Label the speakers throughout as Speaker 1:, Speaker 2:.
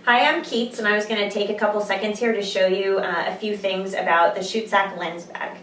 Speaker 1: Hi, I'm Keats, and I was going to take a couple seconds here to show you a few things about the Shootsac lens bag.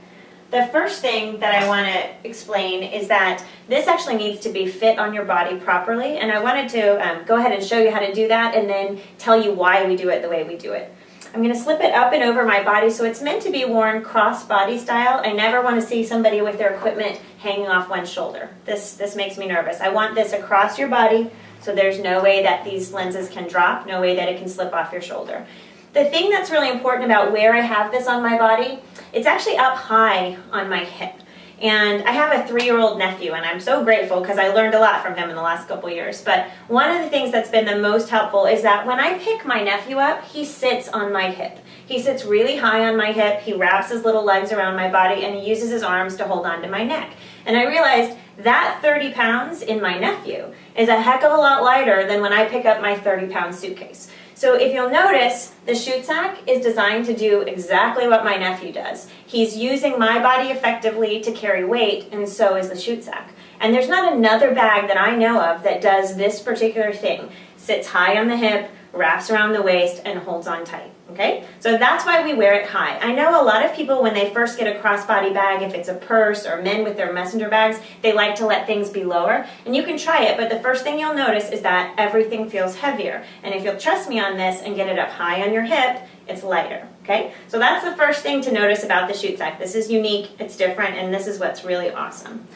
Speaker 1: The first thing that I want to explain is that this actually needs to be fit on your body properly, and I wanted to go ahead and show you how to do that and then tell you why we do it the way we do it. I'm going to slip it up and over my body, so it's meant to be worn cross-body style. I never want to see somebody with their equipment hanging off one shoulder. This makes me nervous. I want this across your body, so there's no way that these lenses can drop, no way that it can slip off your shoulder. The thing that's really important about where I have this on my body, it's actually up high on my hip. And I have a 3-year-old nephew, and I'm so grateful because I learned a lot from him in the last couple years. But one of the things that's been the most helpful is that when I pick my nephew up, he sits on my hip. He sits really high on my hip, he wraps his little legs around my body, and he uses his arms to hold onto my neck. And I realized that 30 pounds in my nephew is a heck of a lot lighter than when I pick up my 30-pound suitcase. So if you'll notice, the Shootsac is designed to do exactly what my nephew does. He's using my body effectively to carry weight, and so is the Shootsac. And there's not another bag that I know of that does this particular thing. Sits high on the hip, wraps around the waist, and holds on tight. Okay? So that's why we wear it high. I know a lot of people, when they first get a crossbody bag, if it's a purse or men with their messenger bags, they like to let things be lower. And you can try it, but the first thing you'll notice is that everything feels heavier. And if you'll trust me on this and get it up high on your hip, it's lighter. Okay? So that's the first thing to notice about the Shootsac. This is unique, it's different, and this is what's really awesome.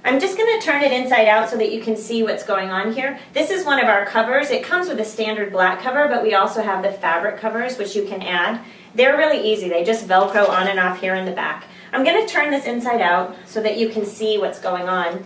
Speaker 1: I'm just going to turn it inside out so that you can see what's going on here. This is one of our covers. It comes with a standard black cover, but we also have the fabric covers, which you can add. They're really easy. They just Velcro on and off here in the back. I'm going to turn this inside out so that you can see what's going on.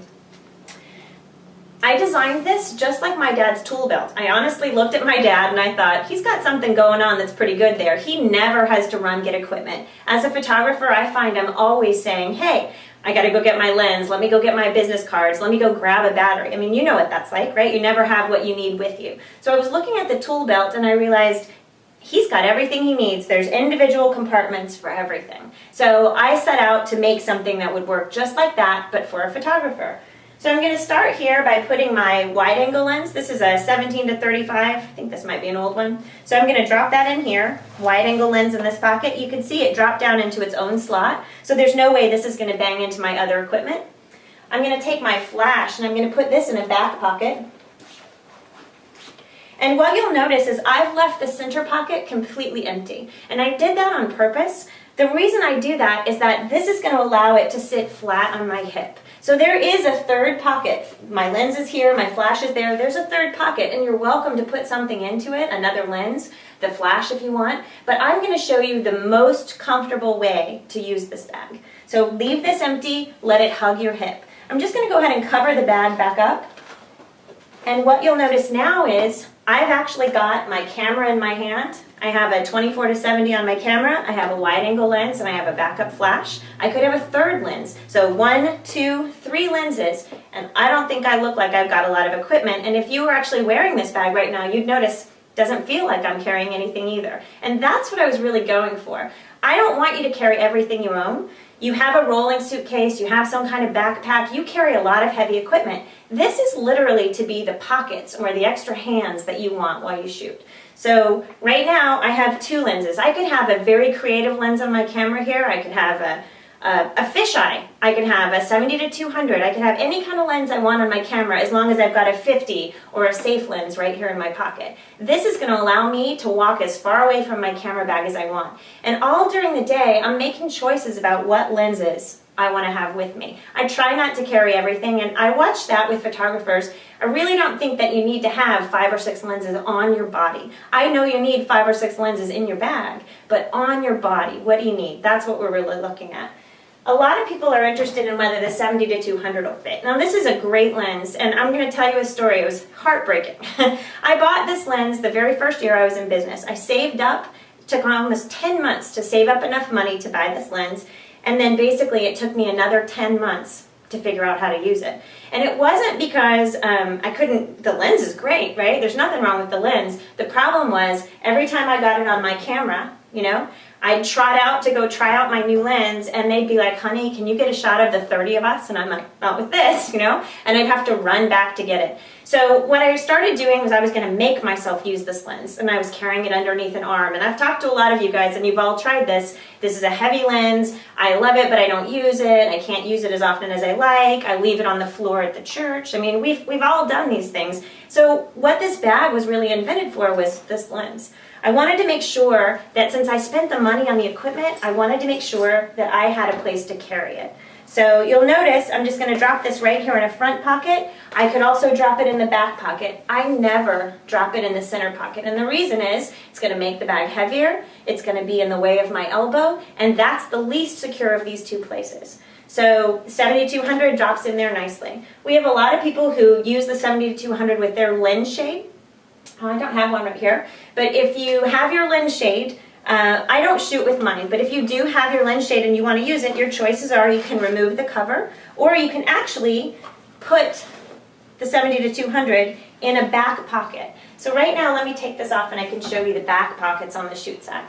Speaker 1: I designed this just like my dad's tool belt. I honestly looked at my dad and I thought, he's got something going on that's pretty good there. He never has to run get equipment. As a photographer, I find I'm always saying, hey, I got to go get my lens, let me go get my business cards, let me go grab a battery. I mean, you know what that's like, right? You never have what you need with you. So I was looking at the tool belt and I realized he's got everything he needs. There's individual compartments for everything. So I set out to make something that would work just like that, but for a photographer. So I'm going to start here by putting my wide angle lens. This is a 17 to 35. I think this might be an old one. So I'm going to drop that in here. Wide angle lens in this pocket. You can see it drop down into its own slot. So there's no way this is going to bang into my other equipment. I'm going to take my flash and I'm going to put this in a back pocket. And what you'll notice is I've left the center pocket completely empty. And I did that on purpose. The reason I do that is that this is going to allow it to sit flat on my hip. So there is a third pocket. My lens is here, my flash is there. There's a third pocket, and you're welcome to put something into it, another lens, the flash if you want. But I'm going to show you the most comfortable way to use this bag. So leave this empty, let it hug your hip. I'm just going to go ahead and cover the bag back up. And what you'll notice now is I've actually got my camera in my hand. I have a 24 to 70 on my camera, I have a wide angle lens, and I have a backup flash. I could have a third lens. So 1, 2, 3 lenses, and I don't think I look like I've got a lot of equipment. And if you were actually wearing this bag right now, you'd notice it doesn't feel like I'm carrying anything either. And that's what I was really going for. I don't want you to carry everything you own. You have a rolling suitcase, you have some kind of backpack, you carry a lot of heavy equipment. This is literally to be the pockets or the extra hands that you want while you shoot. So right now I have 2 lenses. I could have a very creative lens on my camera here. I could have a fisheye. I could have a 70 to 200. I could have any kind of lens I want on my camera as long as I've got a 50 or a safe lens right here in my pocket. This is going to allow me to walk as far away from my camera bag as I want. And all during the day, I'm making choices about what lenses I want to have with me. I try not to carry everything, and I watch that with photographers. I really don't think that you need to have 5 or 6 lenses on your body. I know you need 5 or 6 lenses in your bag, but on your body, what do you need? That's what we're really looking at. A lot of people are interested in whether the 70 to 200 will fit. Now this is a great lens, and I'm going to tell you a story. It was heartbreaking. I bought this lens the very first year I was in business. I saved up, it took almost 10 months to save up enough money to buy this lens, and then basically it took me another 10 months to figure out how to use it. And it wasn't because I couldn't, the lens is great, right? There's nothing wrong with the lens. The problem was every time I got it on my camera, you know, I'd trot out to go try out my new lens, and they'd be like, honey, can you get a shot of the 30 of us? And I'm like, not with this, you know? And I'd have to run back to get it. So what I started doing was I was going to make myself use this lens, and I was carrying it underneath an arm. And I've talked to a lot of you guys, and you've all tried this. This is a heavy lens. I love it, but I don't use it. I can't use it as often as I like. I leave it on the floor at the church. I mean, we've all done these things. So what this bag was really invented for was this lens. I wanted to make sure that since I spent the money on the equipment, I wanted to make sure that I had a place to carry it. So you'll notice I'm just going to drop this right here in a front pocket. I could also drop it in the back pocket. I never drop it in the center pocket. And the reason is it's going to make the bag heavier, it's going to be in the way of my elbow, and that's the least secure of these two places. So 7200 drops in there nicely. We have a lot of people who use the 7200 with their lens shade. Oh, I don't have one right here. But if you have your lens shade, I don't shoot with mine, but if you do have your lens shade and you want to use it, your choices are you can remove the cover, or you can actually put the 70-200 in a back pocket. So right now, let me take this off and I can show you the back pockets on the Shootsac.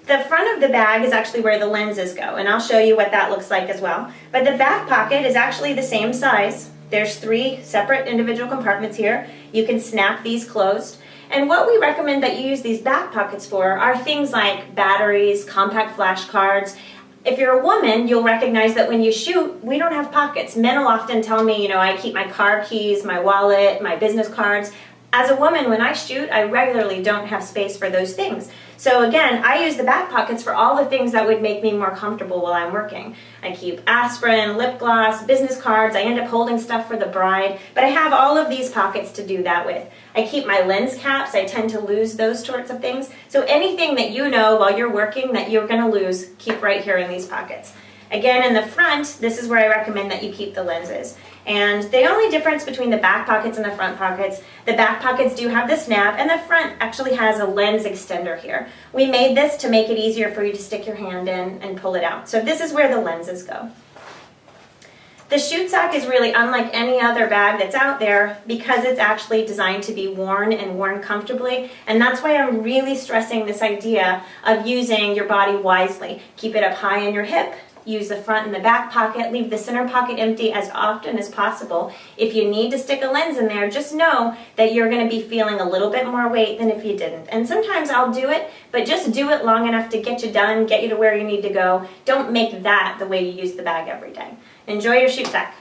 Speaker 1: The front of the bag is actually where the lenses go, and I'll show you what that looks like as well. But the back pocket is actually the same size. There's 3 separate individual compartments here. You can snap these closed. And what we recommend that you use these back pockets for are things like batteries, compact flash cards. If you're a woman, you'll recognize that when you shoot, we don't have pockets. Men will often tell me, you know, I keep my car keys, my wallet, my business cards. As a woman, when I shoot, I regularly don't have space for those things. So again, I use the back pockets for all the things that would make me more comfortable while I'm working. I keep aspirin, lip gloss, business cards. I end up holding stuff for the bride, but I have all of these pockets to do that with. I keep my lens caps. I tend to lose those sorts of things. So anything that you know while you're working that you're going to lose, keep right here in these pockets. Again, in the front, this is where I recommend that you keep the lenses. And the only difference between the back pockets and the front pockets, the back pockets do have the snap, and the front actually has a lens extender here. We made this to make it easier for you to stick your hand in and pull it out. So this is where the lenses go. The Shootsac is really unlike any other bag that's out there because it's actually designed to be worn and worn comfortably, and that's why I'm really stressing this idea of using your body wisely. Keep it up high in your hip. Use the front and the back pocket. Leave the center pocket empty as often as possible. If you need to stick a lens in there, just know that you're going to be feeling a little bit more weight than if you didn't. And sometimes I'll do it, but just do it long enough to get you done, get you to where you need to go. Don't make that the way you use the bag every day. Enjoy your Shootsac.